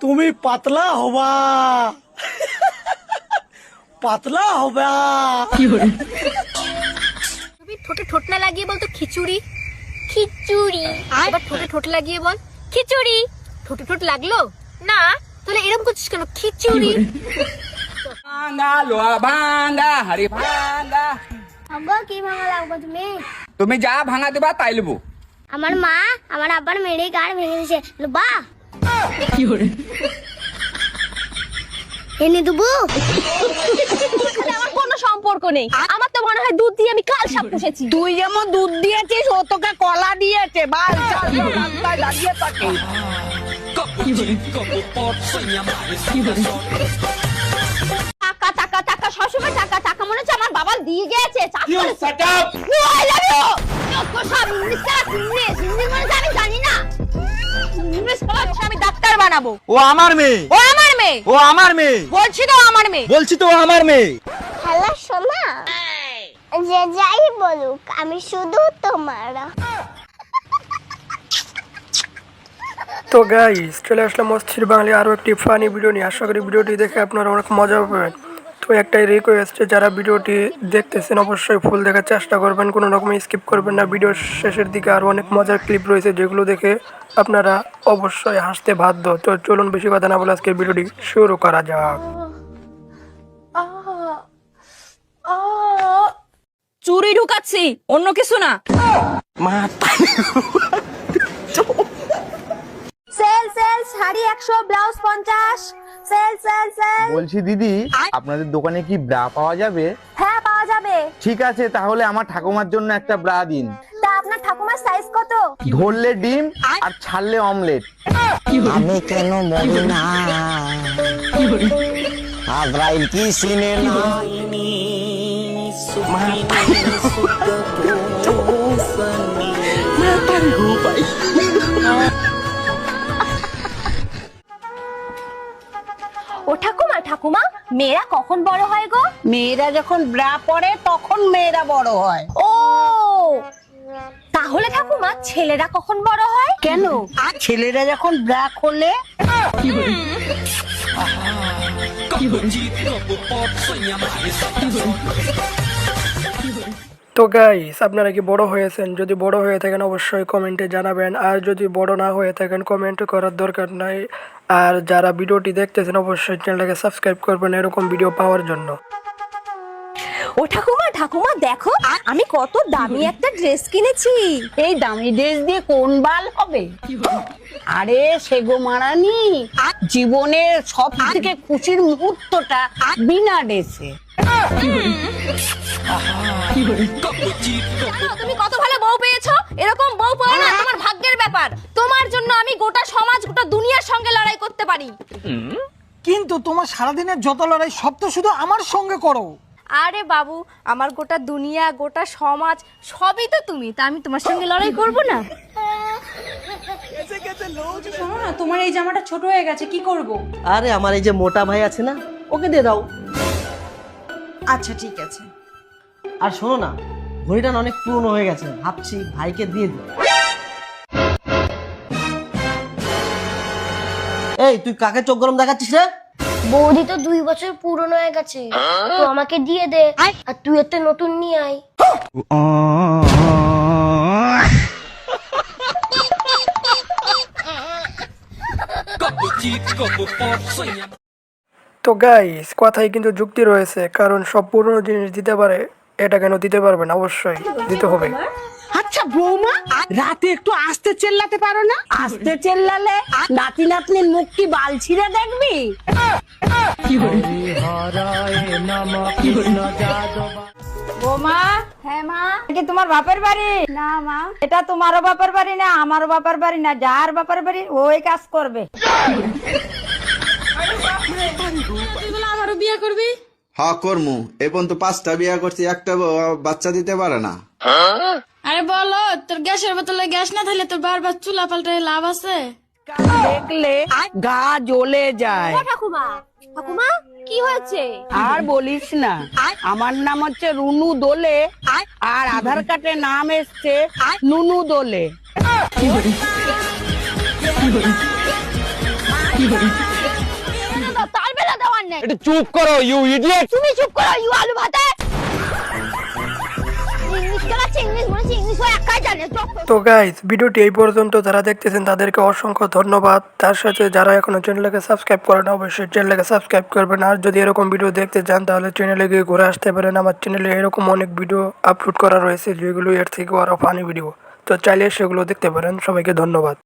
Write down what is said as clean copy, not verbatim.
তুমি পাতলা হবা পাতলা হবা। তুমি ঠোঁটে ঠোঁট না লাগিয়ে বল তো খিচুড়ি। খিচুড়ি। এবার ঠোঁটে ঠোঁট লাগিয়ে বল খিচুড়ি। ঠোঁটে ঠোঁট লাগলো না, তাহলে এরকম করছিস কেন? খিচুড়ি। আব্বা কি ভাঙা লাগবে তুমি যা ভাঙা দেবা তাই লব। আমার মা আমার আব্বার মেরে গাড় ভেঙে দিয়েছে, বা এনে দেবো। আমার কোনো সম্পর্ক নেই। আমার তো মনে হয় দুধ দিয়ে আমি কাল সাপ পুষেছি। তুই যেমন দুধ দিয়েছিস ও তোকে কলা দিয়েছে। বাল রাস্তায় দাঁড়িয়ে থাকে। টাকা টাকা টাকা, সবসময় টাকা টাকা মনে হচ্ছে আমার বাবা দিয়ে গেছে। আমি জানি না, আমি ডাক্তার বানাবো। ও আমার মেয়ে, ও আমার মেয়ে, ও আমার মেয়ে, বলছি তো আমার মেয়ে। বলছি তো আমার মেয়ে। হ্যালো সোনা, যে যাই বলুক আমি শুধু তোমার। তো গাইস, চলে আসলাম অস্থির বাঙালি আরও একটি ফানি ভিডিও নিয়ে। আশা করি ভিডিওটি দেখে আপনারা অনেক মজা পাবেন। তো একটাই রিকোয়েস্ট, যারা ভিডিওটি দেখতেছেন অবশ্যই ফুল দেখার চেষ্টা করবেন, কোনো রকম স্কিপ করবেন না। ভিডিওর শেষের দিকে আরও অনেক মজার ক্লিপ রয়েছে যেগুলো দেখে আপনারা অবশ্যই হাসতে বাধ্য। তো চলুন বেশি কথা না বলে আজকের ভিডিওটি শুরু করা যাক। চুরি ঢুকাচ্ছি, অন্য কিছু না। Sale sale, sari 100, blouse 50। Sale sale sale. বলছি দিদি, আপনাদের দোকানে কি ব্রা পাওয়া যাবে? হ্যাঁ পাওয়া যাবে। ঠিক আছে, তাহলে আমার ঠাকুমার জন্য একটা ব্রা দিন। তা আপনার ঠাকুমার সাইজ কত? ধরলে ডিম আর ছাড়লে অমলেট। আমি কেন মরি না, আজরাইল কি সিনে নাইনি, ও ঠাকুমা ঠাকুমা, মেয়েরা কখন বড় হয় গো? মেয়েরা যখন ব্রা পরে তখন মেয়েরা বড় হয়। ও তাহলে ঠাকুমা ছেলেরা কখন বড় হয়? কেন? ছেলেরা যখন ব্রা খোলে। তো গাইস, আপনারা কি বড় হয়েছেন? যদি বড় হয়ে থাকেন অবশ্যই কমেন্টে জানাবেন, আর যদি বড় না হয়ে থাকেন কমেন্ট করার দরকার নাই। আর যারা ভিডিওটি দেখতেছেন অবশ্যই চ্যানেলটাকে সাবস্ক্রাইব করবেন এরকম ভিডিও পাওয়ার জন্য। ও ঠাকুমা ঠাকুমা দেখো, আমি কত দামি একটা ড্রেস কিনেছি। এই দামি ড্রেস দিয়ে কোন বাল হবে? আরে সেগো মারানি, জীবনের সব থেকে খুশির মুহূর্তটা বিনা ড্রেসে। তুমি কত ভালো বউ পেয়েছো। এরকম বউ পাওয়া না তোমার ভাগ্যের ব্যাপার। তোমার জন্য আমি গোটা সমাজ গোটা দুনিয়ার সঙ্গে লড়াই করতে পারি। কিন্তু তোমার সারাদিনের যত লড়াই সব তো শুধু আমার সঙ্গে করো। আরে বাবু, আমার গোটা দুনিয়া গোটা সমাজ সবই তো তুমি, তা আমি তোমার সঙ্গে লড়াই করব না? শোনো না, তোমার এই জামাটা ছোট হয়ে গেছে, কি করব? আরে আমার এই যে মোটা ভাই আছে না, ওকে দিয়ে দাও। আচ্ছা ঠিক আছে। আর শোনো না, ঘড়িটা না অনেক পুরনো হয়ে গেছে, ভাবছি ভাইকে দিয়ে দিই। এই তুই কাকে চোখ গরম দেখাচ্ছিস রে? বৌদি তো 2 বছর পুরনো হয়ে গেছে, তো আমাকে দিয়ে দে, আর তুই একটা নতুন নিয়ে আয়। তো গাইস, কথাই কিন্তু যুক্তি রয়েছে, কারণ সব পুরনো জিনিস দিতে পারে, এটা কেন দিতে পারবে না? অবশ্যই দিতে হবে। আচ্ছা বৌমা, রাতে একটু আস্তে চেল্লাতে পারো না? আস্তে চেল্লালে নাতি নাতনির মুখ কি বাল ছিঁড়ে দেখবি? বৌমা। হ্যাঁ মা। এটা তোমার বাপের বাড়ি? না মা, এটা তোমারও বাপের বাড়ি না আমারও বাপের বাড়ি না, যার বাপের বাড়ি ওই কাজ করবে। আমারও বিয়ে করবি? হ্যাঁ করমু, এই পর্যন্ত 5টা বিয়া করছি, একটা বাচ্চা দিতে পারে না। আরে বলো, তোর গ্যাসের বোতলে গ্যাস না থাকলে তোর বারবার চুলা পাল্টায় লাভ আছে? দেখলে গা জ্বলে যায়। ঠাকুমা ঠাকুমা, কি হয়েছে? আর বলিস না, আমার নাম হচ্ছে রুনু দোলে, আর আধার কার্ডে নাম এসছে নুনু দোলে। নাই একটু চুপ করো ইউ ইডিয়েট তুমি চুপ করো ইউ আলু ভাতে ইংলিশ চালাচ্ছে ইংলিশ বলছে ইংলিশ হয় একাই জানে তো গাইস ভিডিওটি এই পর্যন্ত যারা দেখতেছেন তাদেরকে অসংখ্য ধন্যবাদ। তার সাথে যারা এখনো চ্যানেলকে সাবস্ক্রাইব করেন অবশ্যই চ্যানেলকে সাবস্ক্রাইব করবেন। আর যদি এরকম ভিডিও দেখতে চান তাহলে চ্যানেলে গিয়ে ঘুরে আসতে পারেন। আমার চ্যানেলে এরকম অনেক ভিডিও আপলোড করা রয়েছে যেগুলো এর থেকে আরও ফানি ভিডিও, তো চাইলে সেগুলো দেখতে পারেন। সবাইকে ধন্যবাদ।